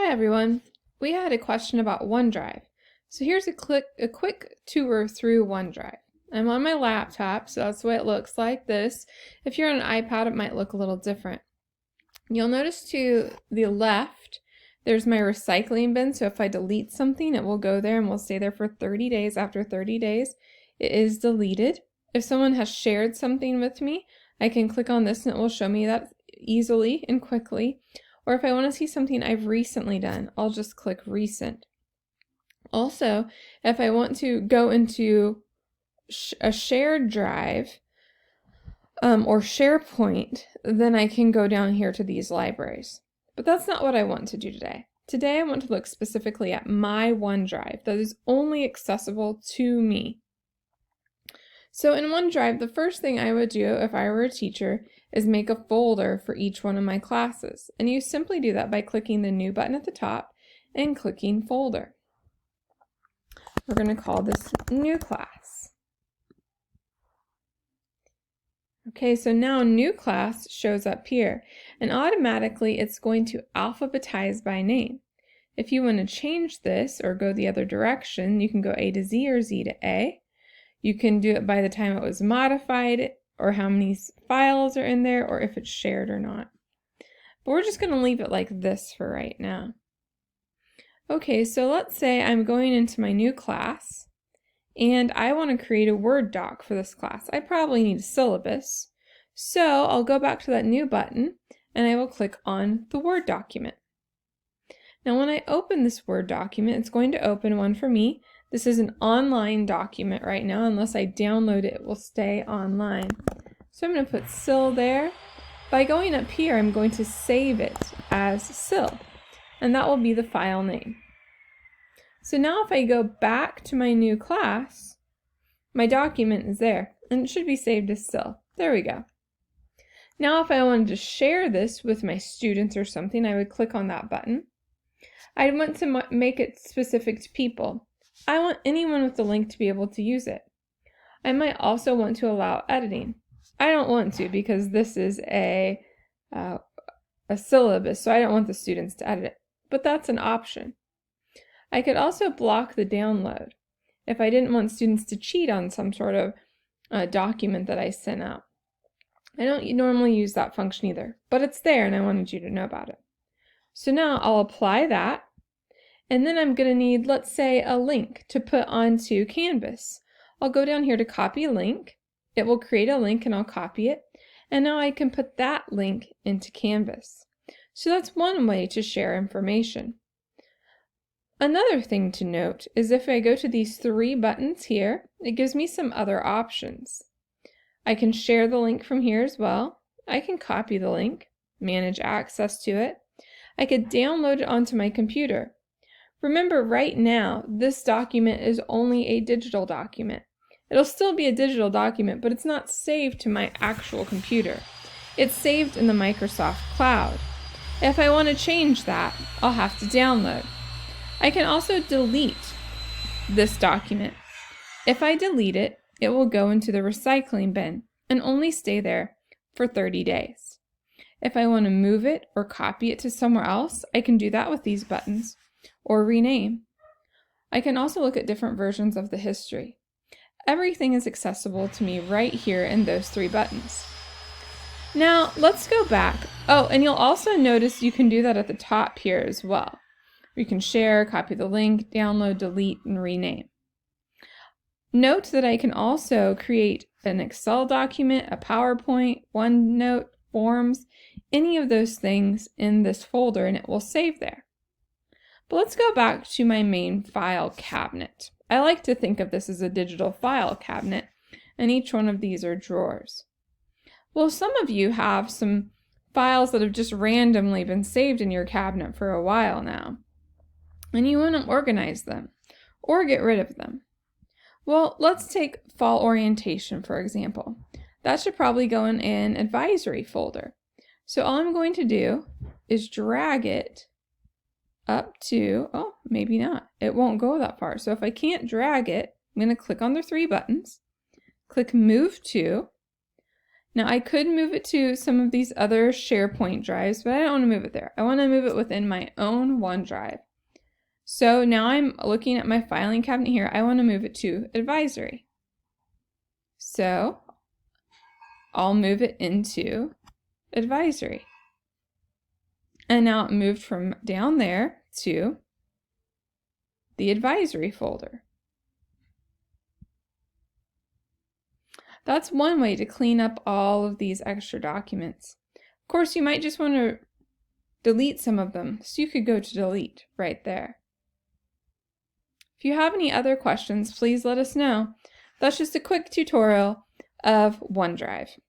Hi everyone. We had a question about OneDrive. So here's a quick tour through OneDrive. I'm on my laptop, so that's the way it looks like this. If you're on an iPad, it might look a little different. You'll notice to the left, there's my recycling bin. So if I delete something, it will go there and will stay there for 30 days. After 30 days, it is deleted. If someone has shared something with me, I can click on this and it will show me that easily and quickly. Or if I want to see something I've recently done, I'll just click Recent. Also, if I want to go into a shared drive or SharePoint, then I can go down here to these libraries. But that's not what I want to do today. Today I want to look specifically at my OneDrive that is only accessible to me. So in OneDrive, the first thing I would do if I were a teacher is make a folder for each one of my classes. And you simply do that by clicking the New button at the top and clicking Folder. We're going to call this New Class. Okay, so now New Class shows up here, and automatically it's going to alphabetize by name. If you want to change this or go the other direction, you can go A to Z or Z to A. You can do it by the time it was modified, or how many files are in there, or if it's shared or not. But we're just going to leave it like this for right now. Okay, so let's say I'm going into my new class, and I want to create a Word doc for this class. I probably need a syllabus, so I'll go back to that New button, and I will click on the Word document. Now when I open this Word document, it's going to open one for me. This is an online document right now. Unless I download it, it will stay online. So I'm going to put SIL there. By going up here, I'm going to save it as SIL, and that will be the file name. So now if I go back to my new class, my document is there, and it should be saved as SIL. There we go. Now if I wanted to share this with my students or something, I would click on that button. I want to make it specific to people. I want anyone with the link to be able to use it. I might also want to allow editing. I don't want to because this is a syllabus, so I don't want the students to edit it, but that's an option. I could also block the download if I didn't want students to cheat on some sort of document that I sent out. I don't normally use that function either, but it's there and I wanted you to know about it. So now I'll apply that. And then I'm going to need, let's say, a link to put onto Canvas. I'll go down here to copy link. It will create a link and I'll copy it. And now I can put that link into Canvas. So that's one way to share information. Another thing to note is if I go to these three buttons here, it gives me some other options. I can share the link from here as well. I can copy the link, manage access to it. I could download it onto my computer. Remember, right now, this document is only a digital document. It'll still be a digital document, but it's not saved to my actual computer. It's saved in the Microsoft Cloud. If I want to change that, I'll have to download. I can also delete this document. If I delete it, it will go into the recycling bin and only stay there for 30 days. If I want to move it or copy it to somewhere else, I can do that with these buttons. Or rename. I can also look at different versions of the history. Everything is accessible to me right here in those three buttons. Now let's go back. Oh, and you'll also notice you can do that at the top here as well. You can share, copy the link, download, delete, and rename. Note that I can also create an Excel document, a PowerPoint, OneNote, Forms, any of those things in this folder, and it will save there. But let's go back to my main file cabinet. I like to think of this as a digital file cabinet, and each one of these are drawers. Well, some of you have some files that have just randomly been saved in your cabinet for a while now, and you want to organize them or get rid of them. Well, let's take fall orientation, for example. That should probably go in an advisory folder. So all I'm going to do is drag it up to, oh, maybe not. It won't go that far. So if I can't drag it, I'm going to click on the three buttons, click Move To. Now I could move it to some of these other SharePoint drives, but I don't want to move it there. I want to move it within my own OneDrive. So now I'm looking at my filing cabinet here. I want to move it to Advisory. So I'll move it into Advisory. And now it moved from down there to the Advisory folder. That's one way to clean up all of these extra documents. Of course, you might just want to delete some of them, so you could go to delete right there. If you have any other questions, please let us know. That's just a quick tutorial of OneDrive.